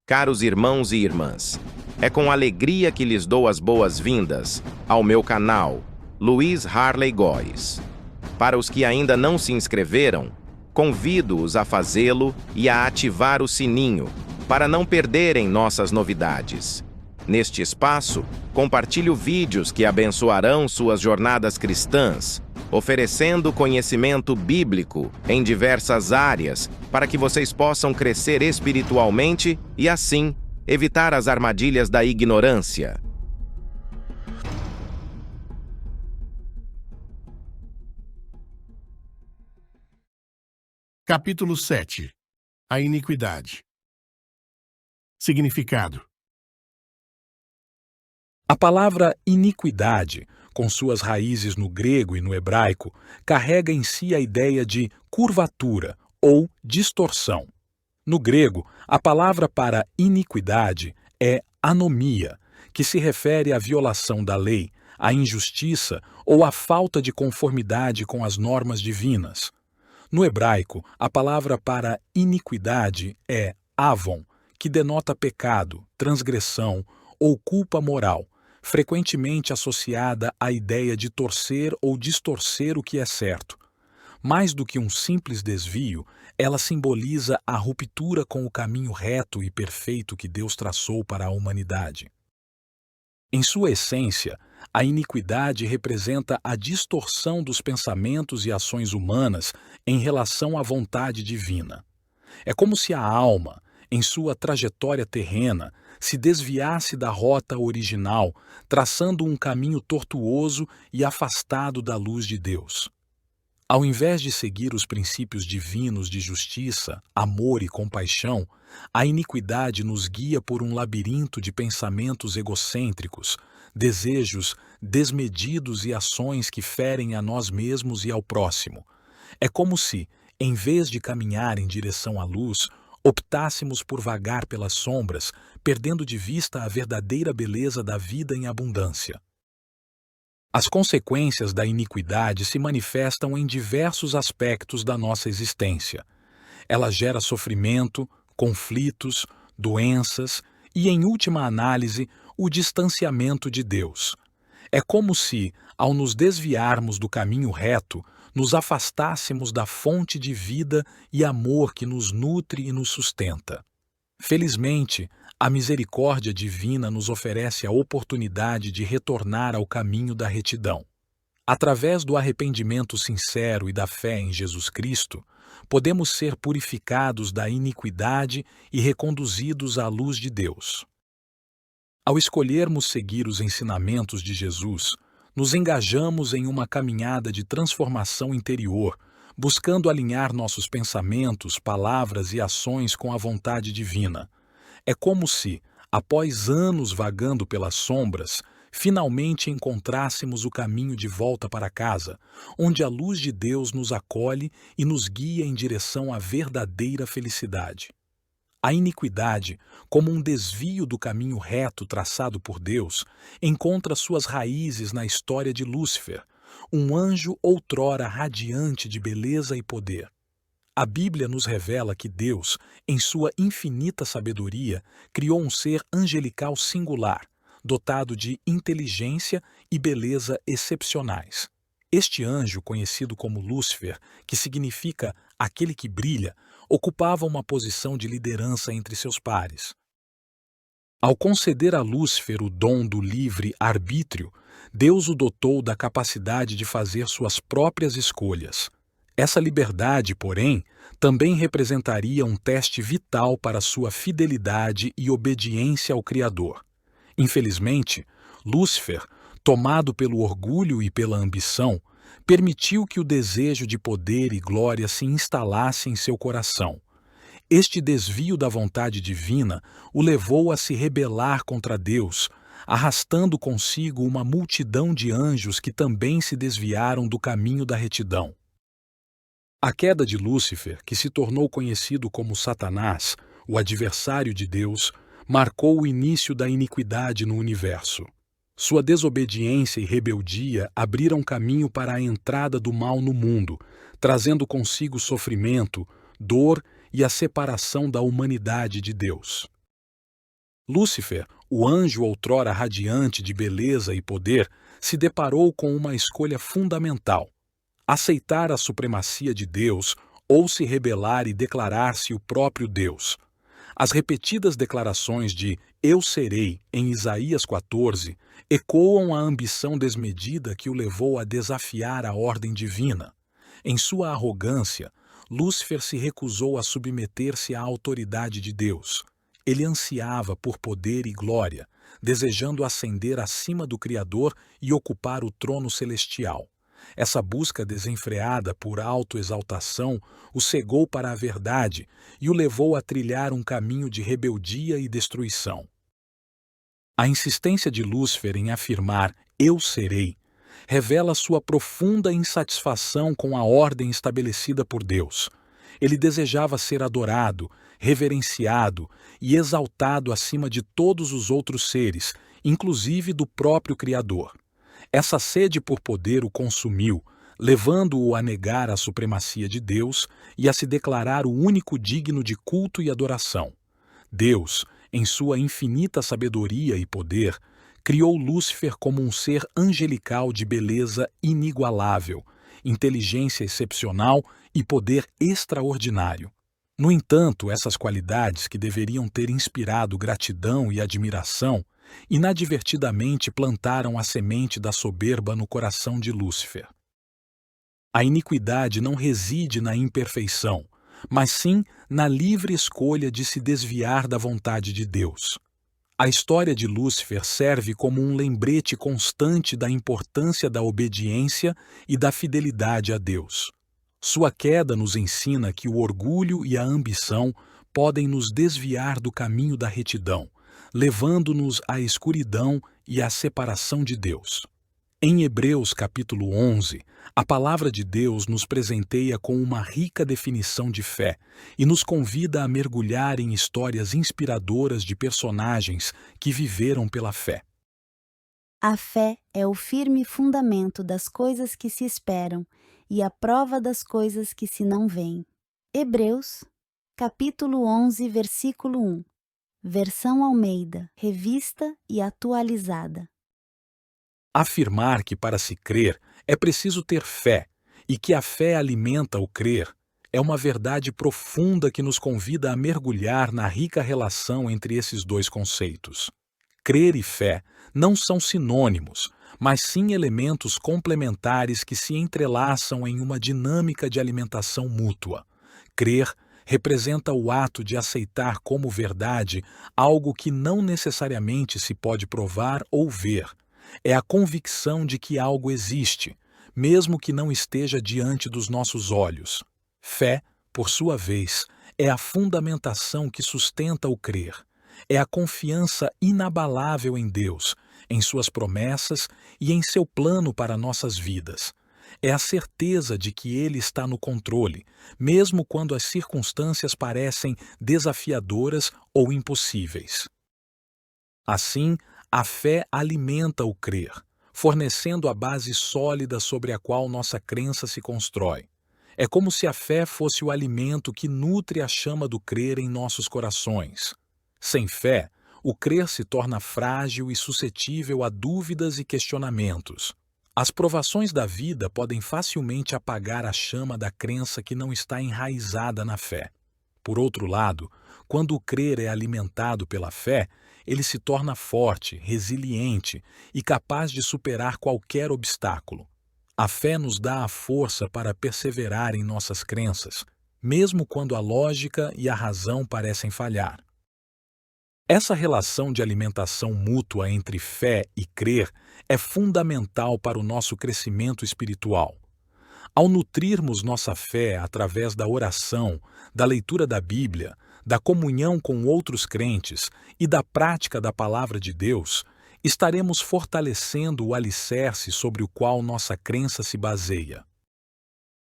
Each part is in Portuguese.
Caros irmãos e irmãs, é com alegria que lhes dou as boas-vindas ao meu canal, Luiz Harley Góes. Para os que ainda não se inscreveram, convido-os a fazê-lo e a ativar o sininho, para não perderem nossas novidades. Neste espaço, compartilho vídeos que abençoarão suas jornadas cristãs, oferecendo conhecimento bíblico em diversas áreas para que vocês possam crescer espiritualmente e, assim, evitar as armadilhas da ignorância. Capítulo 7. A iniquidade. Significado. A palavra iniquidade, com suas raízes no grego e no hebraico, carrega em si a ideia de curvatura ou distorção. No grego, a palavra para iniquidade é anomia, que se refere à violação da lei, à injustiça ou à falta de conformidade com as normas divinas. No hebraico, a palavra para iniquidade é avon, que denota pecado, transgressão ou culpa moral, frequentemente associada à ideia de torcer ou distorcer o que é certo. Mais do que um simples desvio, ela simboliza a ruptura com o caminho reto e perfeito que Deus traçou para a humanidade. Em sua essência, a iniquidade representa a distorção dos pensamentos e ações humanas em relação à vontade divina. É como se a alma, em sua trajetória terrena, se desviasse da rota original, traçando um caminho tortuoso e afastado da luz de Deus. Ao invés de seguir os princípios divinos de justiça, amor e compaixão, a iniquidade nos guia por um labirinto de pensamentos egocêntricos, desejos desmedidos e ações que ferem a nós mesmos e ao próximo. É como se, em vez de caminhar em direção à luz, optássemos por vagar pelas sombras, perdendo de vista a verdadeira beleza da vida em abundância. As consequências da iniquidade se manifestam em diversos aspectos da nossa existência. Ela gera sofrimento, conflitos, doenças e, em última análise, o distanciamento de Deus. É como se, ao nos desviarmos do caminho reto, nos afastássemos da fonte de vida e amor que nos nutre e nos sustenta. Felizmente, a misericórdia divina nos oferece a oportunidade de retornar ao caminho da retidão. Através do arrependimento sincero e da fé em Jesus Cristo, podemos ser purificados da iniquidade e reconduzidos à luz de Deus. Ao escolhermos seguir os ensinamentos de Jesus, nos engajamos em uma caminhada de transformação interior, buscando alinhar nossos pensamentos, palavras e ações com a vontade divina. É como se, após anos vagando pelas sombras, finalmente encontrássemos o caminho de volta para casa, onde a luz de Deus nos acolhe e nos guia em direção à verdadeira felicidade. A iniquidade, como um desvio do caminho reto traçado por Deus, encontra suas raízes na história de Lúcifer, um anjo outrora radiante de beleza e poder. A Bíblia nos revela que Deus, em sua infinita sabedoria, criou um ser angelical singular, dotado de inteligência e beleza excepcionais. Este anjo, conhecido como Lúcifer, que significa aquele que brilha, ocupava uma posição de liderança entre seus pares. Ao conceder a Lúcifer o dom do livre arbítrio, Deus o dotou da capacidade de fazer suas próprias escolhas. Essa liberdade, porém, também representaria um teste vital para sua fidelidade e obediência ao Criador. Infelizmente, Lúcifer, tomado pelo orgulho e pela ambição, permitiu que o desejo de poder e glória se instalasse em seu coração. Este desvio da vontade divina o levou a se rebelar contra Deus, arrastando consigo uma multidão de anjos que também se desviaram do caminho da retidão. A queda de Lúcifer, que se tornou conhecido como Satanás, o adversário de Deus, marcou o início da iniquidade no universo. Sua desobediência e rebeldia abriram caminho para a entrada do mal no mundo, trazendo consigo sofrimento, dor e a separação da humanidade de Deus. Lúcifer, o anjo outrora radiante de beleza e poder, se deparou com uma escolha fundamental: aceitar a supremacia de Deus ou se rebelar e declarar-se o próprio Deus. As repetidas declarações de "eu serei" em Isaías 14 ecoam a ambição desmedida que o levou a desafiar a ordem divina. Em sua arrogância, Lúcifer se recusou a submeter-se à autoridade de Deus. Ele ansiava por poder e glória, desejando ascender acima do Criador e ocupar o trono celestial. Essa busca desenfreada por autoexaltação o cegou para a verdade e o levou a trilhar um caminho de rebeldia e destruição. A insistência de Lúcifer em afirmar "eu serei" revela sua profunda insatisfação com a ordem estabelecida por Deus. Ele desejava ser adorado, reverenciado e exaltado acima de todos os outros seres, inclusive do próprio Criador. Essa sede por poder o consumiu, levando-o a negar a supremacia de Deus e a se declarar o único digno de culto e adoração. Deus, em sua infinita sabedoria e poder, criou Lúcifer como um ser angelical de beleza inigualável, inteligência excepcional e poder extraordinário. No entanto, essas qualidades que deveriam ter inspirado gratidão e admiração, inadvertidamente plantaram a semente da soberba no coração de Lúcifer. A iniquidade não reside na imperfeição, mas sim na livre escolha de se desviar da vontade de Deus. A história de Lúcifer serve como um lembrete constante da importância da obediência e da fidelidade a Deus. Sua queda nos ensina que o orgulho e a ambição podem nos desviar do caminho da retidão, levando-nos à escuridão e à separação de Deus. Em Hebreus capítulo 11, a palavra de Deus nos presenteia com uma rica definição de fé e nos convida a mergulhar em histórias inspiradoras de personagens que viveram pela fé. A fé é o firme fundamento das coisas que se esperam e a prova das coisas que se não veem. Hebreus capítulo 11, versículo 1. Versão Almeida, revista e atualizada. Afirmar que para se crer é preciso ter fé e que a fé alimenta o crer é uma verdade profunda que nos convida a mergulhar na rica relação entre esses dois conceitos. Crer e fé não são sinônimos, mas sim elementos complementares que se entrelaçam em uma dinâmica de alimentação mútua. Crer representa o ato de aceitar como verdade algo que não necessariamente se pode provar ou ver. É a convicção de que algo existe, mesmo que não esteja diante dos nossos olhos. Fé, por sua vez, é a fundamentação que sustenta o crer. É a confiança inabalável em Deus, em suas promessas e em seu plano para nossas vidas. É a certeza de que Ele está no controle, mesmo quando as circunstâncias parecem desafiadoras ou impossíveis. Assim, a fé alimenta o crer, fornecendo a base sólida sobre a qual nossa crença se constrói. É como se a fé fosse o alimento que nutre a chama do crer em nossos corações. Sem fé, o crer se torna frágil e suscetível a dúvidas e questionamentos. As provações da vida podem facilmente apagar a chama da crença que não está enraizada na fé. Por outro lado, quando o crer é alimentado pela fé, ele se torna forte, resiliente e capaz de superar qualquer obstáculo. A fé nos dá a força para perseverar em nossas crenças, mesmo quando a lógica e a razão parecem falhar. Essa relação de alimentação mútua entre fé e crer é fundamental para o nosso crescimento espiritual. Ao nutrirmos nossa fé através da oração, da leitura da Bíblia, da comunhão com outros crentes e da prática da Palavra de Deus, estaremos fortalecendo o alicerce sobre o qual nossa crença se baseia.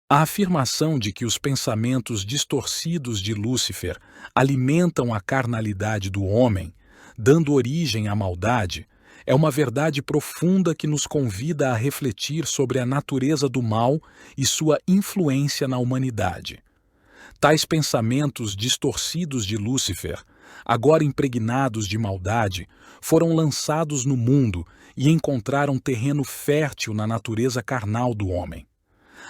A afirmação de que os pensamentos distorcidos de Lúcifer alimentam a carnalidade do homem, dando origem à maldade, é uma verdade profunda que nos convida a refletir sobre a natureza do mal e sua influência na humanidade. Tais pensamentos distorcidos de Lúcifer agora impregnados de maldade, foram lançados no mundo e encontraram terreno fértil na natureza carnal do homem.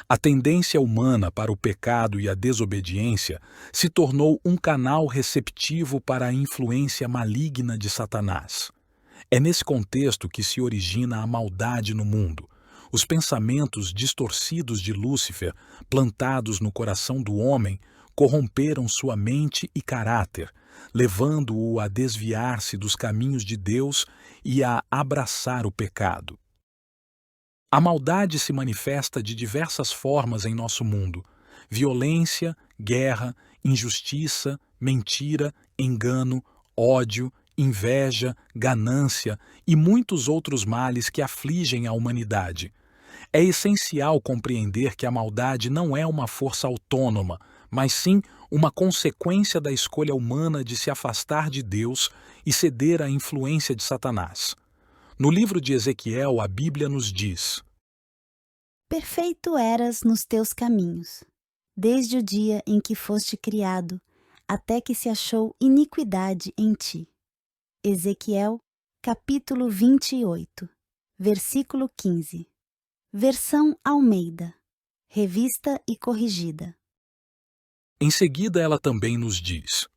A tendência humana para o pecado e a desobediência se tornou um canal receptivo para a influência maligna de Satanás. É nesse contexto que se origina a maldade no mundo. Os pensamentos distorcidos de Lúcifer, plantados no coração do homem, corromperam sua mente e caráter, levando-o a desviar-se dos caminhos de Deus e a abraçar o pecado. A maldade se manifesta de diversas formas em nosso mundo: violência, guerra, injustiça, mentira, engano, ódio, inveja, ganância e muitos outros males que afligem a humanidade. É essencial compreender que a maldade não é uma força autônoma, mas sim uma consequência da escolha humana de se afastar de Deus e ceder à influência de Satanás. No livro de Ezequiel, a Bíblia nos diz: Perfeito eras nos teus caminhos, desde o dia em que foste criado, até que se achou iniquidade em ti. Ezequiel, capítulo 28, versículo 15. Versão Almeida, revista e corrigida. Em seguida, ela também nos diz: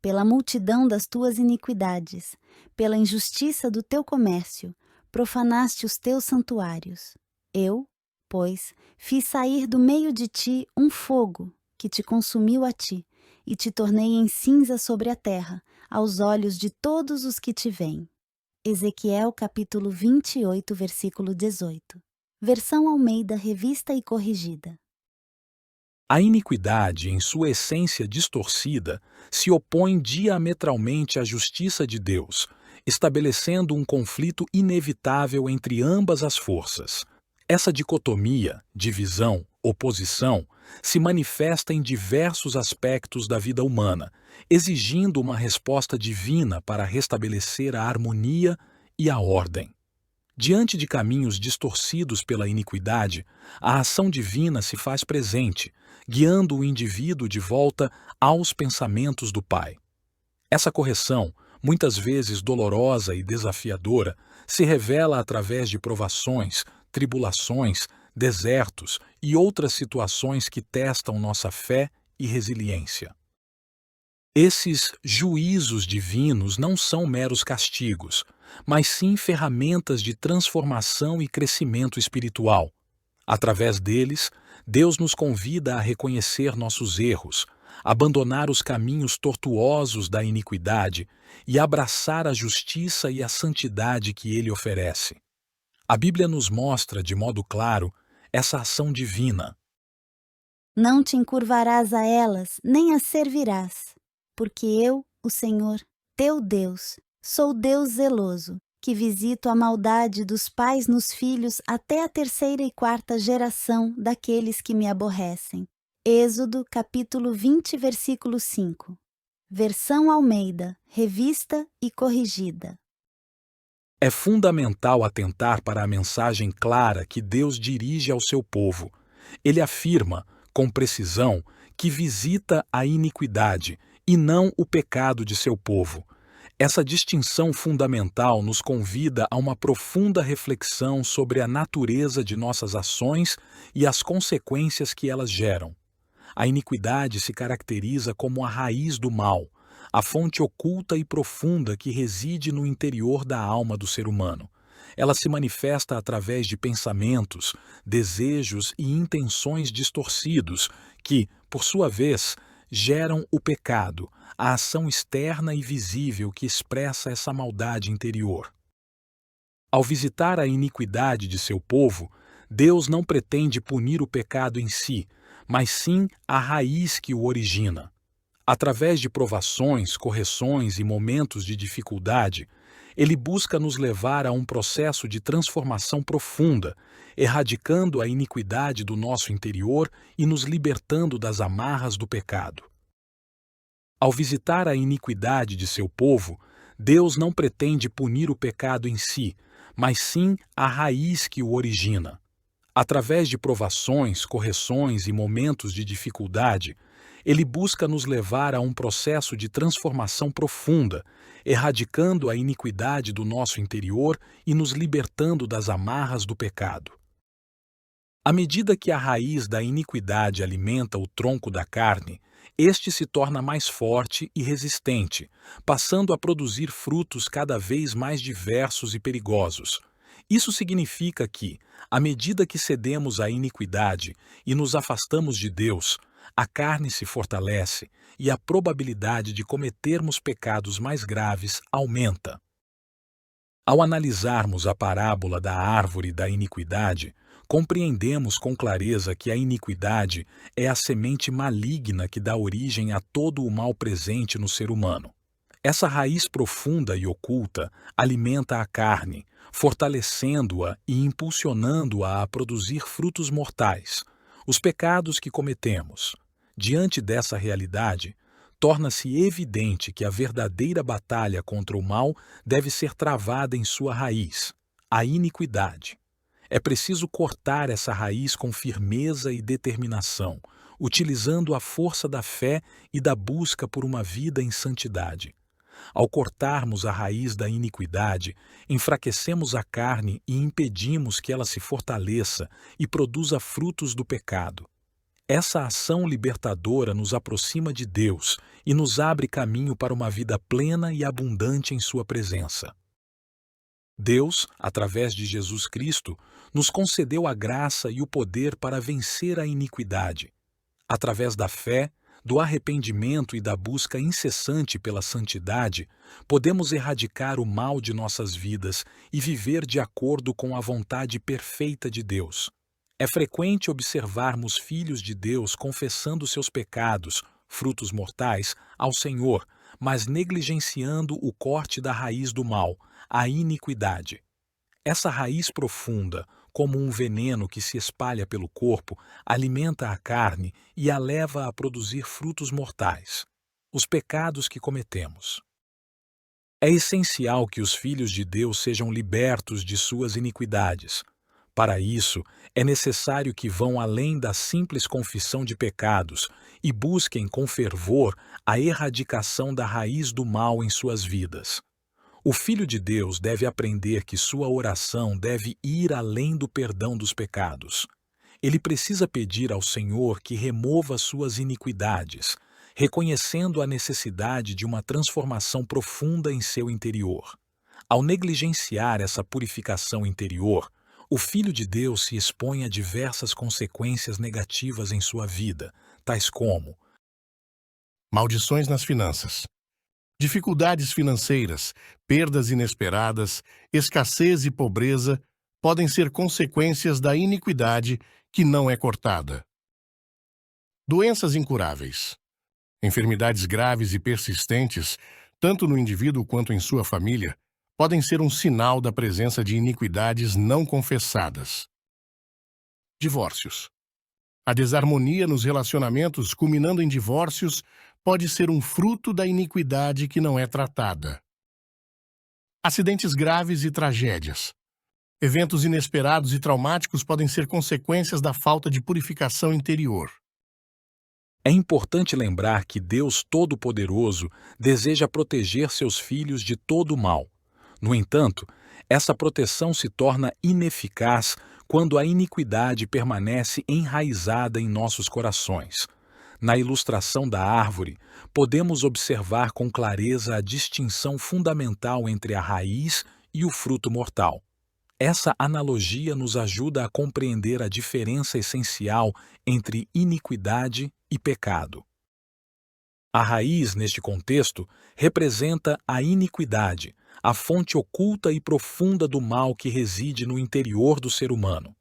Pela multidão das tuas iniquidades, pela injustiça do teu comércio, profanaste os teus santuários. Eu, pois, fiz sair do meio de ti um fogo que te consumiu a ti, e te tornei em cinza sobre a terra, aos olhos de todos os que te veem. Ezequiel capítulo 28, versículo 18. Versão Almeida, revista e corrigida. A iniquidade, em sua essência distorcida, se opõe diametralmente à justiça de Deus, estabelecendo um conflito inevitável entre ambas as forças. Essa dicotomia, divisão, oposição, se manifesta em diversos aspectos da vida humana, exigindo uma resposta divina para restabelecer a harmonia e a ordem. Diante de caminhos distorcidos pela iniquidade, a ação divina se faz presente, guiando o indivíduo de volta aos pensamentos do Pai. Essa correção, muitas vezes dolorosa e desafiadora, se revela através de provações, tribulações, desertos e outras situações que testam nossa fé e resiliência. Esses juízos divinos não são meros castigos, mas sim ferramentas de transformação e crescimento espiritual. Através deles, Deus nos convida a reconhecer nossos erros, abandonar os caminhos tortuosos da iniquidade e abraçar a justiça e a santidade que Ele oferece. A Bíblia nos mostra, de modo claro, essa ação divina. Não te encurvarás a elas, nem as servirás, porque eu, o Senhor, teu Deus, sou Deus zeloso, que visito a maldade dos pais nos filhos até a 3ª e 4ª geração daqueles que me aborrecem. Êxodo, capítulo 20, versículo 5. Versão Almeida, revista e corrigida. É fundamental atentar para a mensagem clara que Deus dirige ao seu povo. Ele afirma, com precisão, que visita a iniquidade e não o pecado de seu povo. Essa distinção fundamental nos convida a uma profunda reflexão sobre a natureza de nossas ações e as consequências que elas geram. A iniquidade se caracteriza como a raiz do mal, a fonte oculta e profunda que reside no interior da alma do ser humano. Ela se manifesta através de pensamentos, desejos e intenções distorcidos que, por sua vez, geram o pecado, a ação externa e visível que expressa essa maldade interior. Ao visitar a iniquidade de seu povo, Deus não pretende punir o pecado em si, mas sim a raiz que o origina. Através de provações, correções e momentos de dificuldade, Ele busca nos levar a um processo de transformação profunda, erradicando a iniquidade do nosso interior e nos libertando das amarras do pecado. Ao visitar a iniquidade de seu povo, Deus não pretende punir o pecado em si, mas sim a raiz que o origina. Através de provações, correções e momentos de dificuldade, Ele busca nos levar a um processo de transformação profunda, erradicando a iniquidade do nosso interior e nos libertando das amarras do pecado. À medida que a raiz da iniquidade alimenta o tronco da carne, este se torna mais forte e resistente, passando a produzir frutos cada vez mais diversos e perigosos. Isso significa que, à medida que cedemos à iniquidade e nos afastamos de Deus, a carne se fortalece e a probabilidade de cometermos pecados mais graves aumenta. Ao analisarmos a parábola da árvore da iniquidade, compreendemos com clareza que a iniquidade é a semente maligna que dá origem a todo o mal presente no ser humano. Essa raiz profunda e oculta alimenta a carne, fortalecendo-a e impulsionando-a a produzir frutos mortais, os pecados que cometemos. Diante dessa realidade, torna-se evidente que a verdadeira batalha contra o mal deve ser travada em sua raiz, a iniquidade. É preciso cortar essa raiz com firmeza e determinação, utilizando a força da fé e da busca por uma vida em santidade. Ao cortarmos a raiz da iniquidade, enfraquecemos a carne e impedimos que ela se fortaleça e produza frutos do pecado. Essa ação libertadora nos aproxima de Deus e nos abre caminho para uma vida plena e abundante em sua presença. Deus, através de Jesus Cristo, nos concedeu a graça e o poder para vencer a iniquidade. Através da fé, do arrependimento e da busca incessante pela santidade, podemos erradicar o mal de nossas vidas e viver de acordo com a vontade perfeita de Deus. É frequente observarmos filhos de Deus confessando seus pecados, frutos mortais, ao Senhor, mas negligenciando o corte da raiz do mal, a iniquidade. Essa raiz profunda, como um veneno que se espalha pelo corpo, alimenta a carne e a leva a produzir frutos mortais, os pecados que cometemos. É essencial que os filhos de Deus sejam libertos de suas iniquidades. Para isso, é necessário que vão além da simples confissão de pecados e busquem com fervor a erradicação da raiz do mal em suas vidas. O Filho de Deus deve aprender que sua oração deve ir além do perdão dos pecados. Ele precisa pedir ao Senhor que remova suas iniquidades, reconhecendo a necessidade de uma transformação profunda em seu interior. Ao negligenciar essa purificação interior, o Filho de Deus se expõe a diversas consequências negativas em sua vida, tais como Maldições nas finanças. Dificuldades financeiras, perdas inesperadas, escassez e pobreza podem ser consequências da iniquidade que não é cortada. Doenças incuráveis. Enfermidades graves e persistentes, tanto no indivíduo quanto em sua família, podem ser um sinal da presença de iniquidades não confessadas. Divórcios. A desarmonia nos relacionamentos, culminando em divórcios, pode ser um fruto da iniquidade que não é tratada. Acidentes graves e tragédias. Eventos inesperados e traumáticos podem ser consequências da falta de purificação interior. É importante lembrar que Deus Todo-Poderoso deseja proteger seus filhos de todo o mal. No entanto, essa proteção se torna ineficaz quando a iniquidade permanece enraizada em nossos corações. Na ilustração da árvore, podemos observar com clareza a distinção fundamental entre a raiz e o fruto mortal. Essa analogia nos ajuda a compreender a diferença essencial entre iniquidade e pecado. A raiz, neste contexto, representa a iniquidade, a fonte oculta e profunda do mal que reside no interior do ser humano.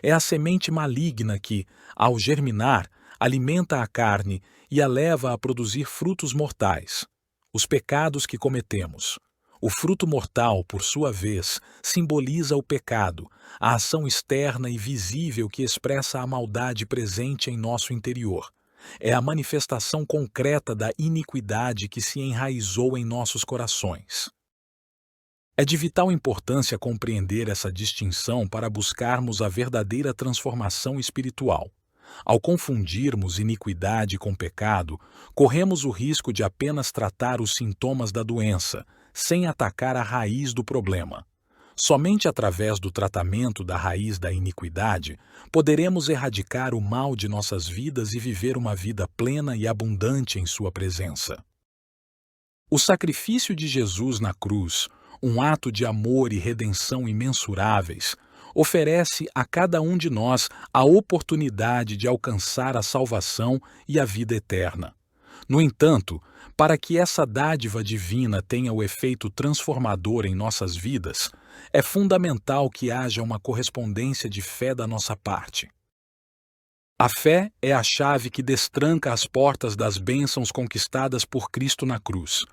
É a semente maligna que, ao germinar, alimenta a carne e a leva a produzir frutos mortais, os pecados que cometemos. O fruto mortal, por sua vez, simboliza o pecado, a ação externa e visível que expressa a maldade presente em nosso interior. É a manifestação concreta da iniquidade que se enraizou em nossos corações. É de vital importância compreender essa distinção para buscarmos a verdadeira transformação espiritual. Ao confundirmos iniquidade com pecado, corremos o risco de apenas tratar os sintomas da doença, sem atacar a raiz do problema. Somente através do tratamento da raiz da iniquidade poderemos erradicar o mal de nossas vidas e viver uma vida plena e abundante em sua presença. O sacrifício de Jesus na cruz, um ato de amor e redenção imensuráveis, oferece a cada um de nós a oportunidade de alcançar a salvação e a vida eterna. No entanto, para que essa dádiva divina tenha o efeito transformador em nossas vidas, é fundamental que haja uma correspondência de fé da nossa parte. A fé é a chave que destranca as portas das bênçãos conquistadas por Cristo na cruz.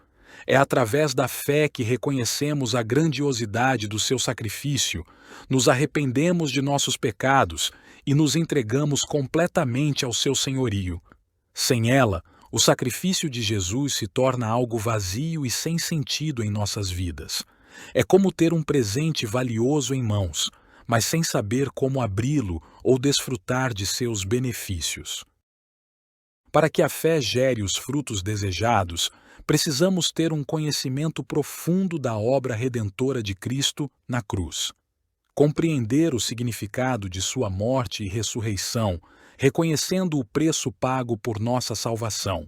É através da fé que reconhecemos a grandiosidade do seu sacrifício, nos arrependemos de nossos pecados e nos entregamos completamente ao seu senhorio. Sem ela, o sacrifício de Jesus se torna algo vazio e sem sentido em nossas vidas. É como ter um presente valioso em mãos, mas sem saber como abri-lo ou desfrutar de seus benefícios. Para que a fé gere os frutos desejados, precisamos ter um conhecimento profundo da obra redentora de Cristo na cruz. Compreender o significado de sua morte e ressurreição, reconhecendo o preço pago por nossa salvação.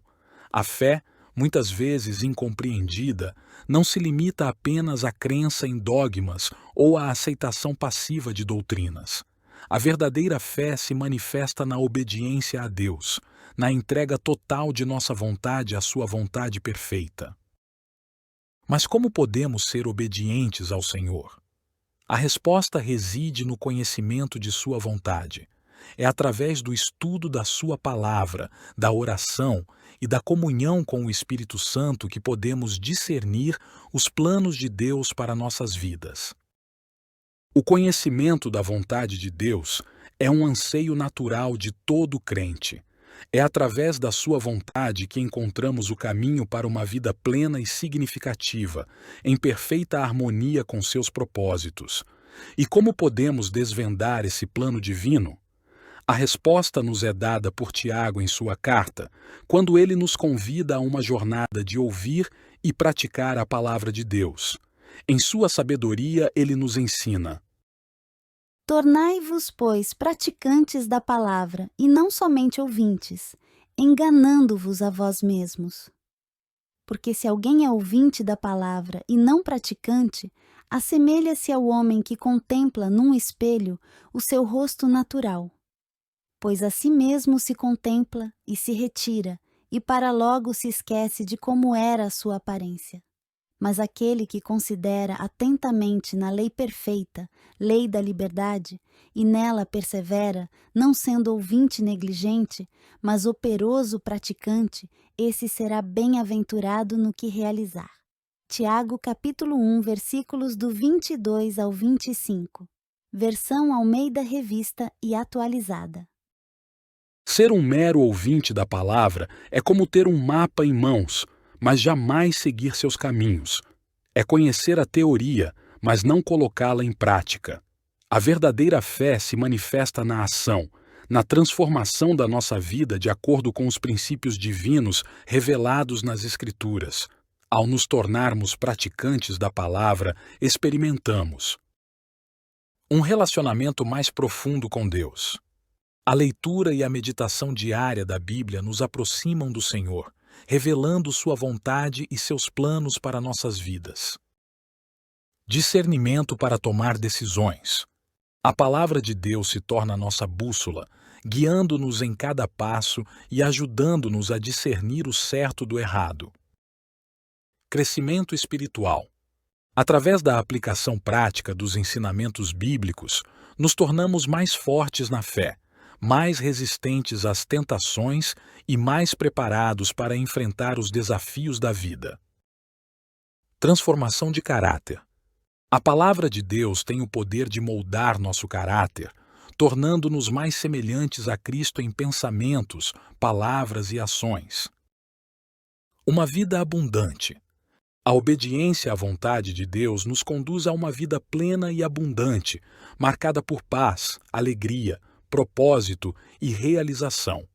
A fé, muitas vezes incompreendida, não se limita apenas à crença em dogmas ou à aceitação passiva de doutrinas. A verdadeira fé se manifesta na obediência a Deus, na entrega total de nossa vontade à sua vontade perfeita. Mas como podemos ser obedientes ao Senhor? A resposta reside no conhecimento de sua vontade. É através do estudo da sua palavra, da oração e da comunhão com o Espírito Santo que podemos discernir os planos de Deus para nossas vidas. O conhecimento da vontade de Deus é um anseio natural de todo crente. É através da sua vontade que encontramos o caminho para uma vida plena e significativa, em perfeita harmonia com seus propósitos. E como podemos desvendar esse plano divino? A resposta nos é dada por Tiago em sua carta, quando ele nos convida a uma jornada de ouvir e praticar a palavra de Deus. Em sua sabedoria, ele nos ensina: Tornai-vos, pois, praticantes da palavra, e não somente ouvintes, enganando-vos a vós mesmos. Porque se alguém é ouvinte da palavra e não praticante, assemelha-se ao homem que contempla num espelho o seu rosto natural. Pois a si mesmo se contempla e se retira, e para logo se esquece de como era a sua aparência. Mas aquele que considera atentamente na lei perfeita, lei da liberdade, e nela persevera, não sendo ouvinte negligente, mas operoso praticante, esse será bem-aventurado no que realizar. Tiago, capítulo 1, versículos do 22 ao 25. Versão Almeida Revista e Atualizada. Ser um mero ouvinte da palavra é como ter um mapa em mãos, mas jamais seguir seus caminhos. É conhecer a teoria, mas não colocá-la em prática. A verdadeira fé se manifesta na ação, na transformação da nossa vida de acordo com os princípios divinos revelados nas Escrituras. Ao nos tornarmos praticantes da palavra, experimentamos um relacionamento mais profundo com Deus. A leitura e a meditação diária da Bíblia nos aproximam do Senhor, revelando sua vontade e seus planos para nossas vidas. Discernimento para tomar decisões. A palavra de Deus se torna nossa bússola, guiando-nos em cada passo e ajudando-nos a discernir o certo do errado. Crescimento espiritual. Através da aplicação prática dos ensinamentos bíblicos, nos tornamos mais fortes na fé, mais resistentes às tentações e mais preparados para enfrentar os desafios da vida. Transformação de caráter. A palavra de Deus tem o poder de moldar nosso caráter, tornando-nos mais semelhantes a Cristo em pensamentos, palavras e ações. Uma vida abundante. A obediência à vontade de Deus nos conduz a uma vida plena e abundante, marcada por paz, alegria, propósito e realização.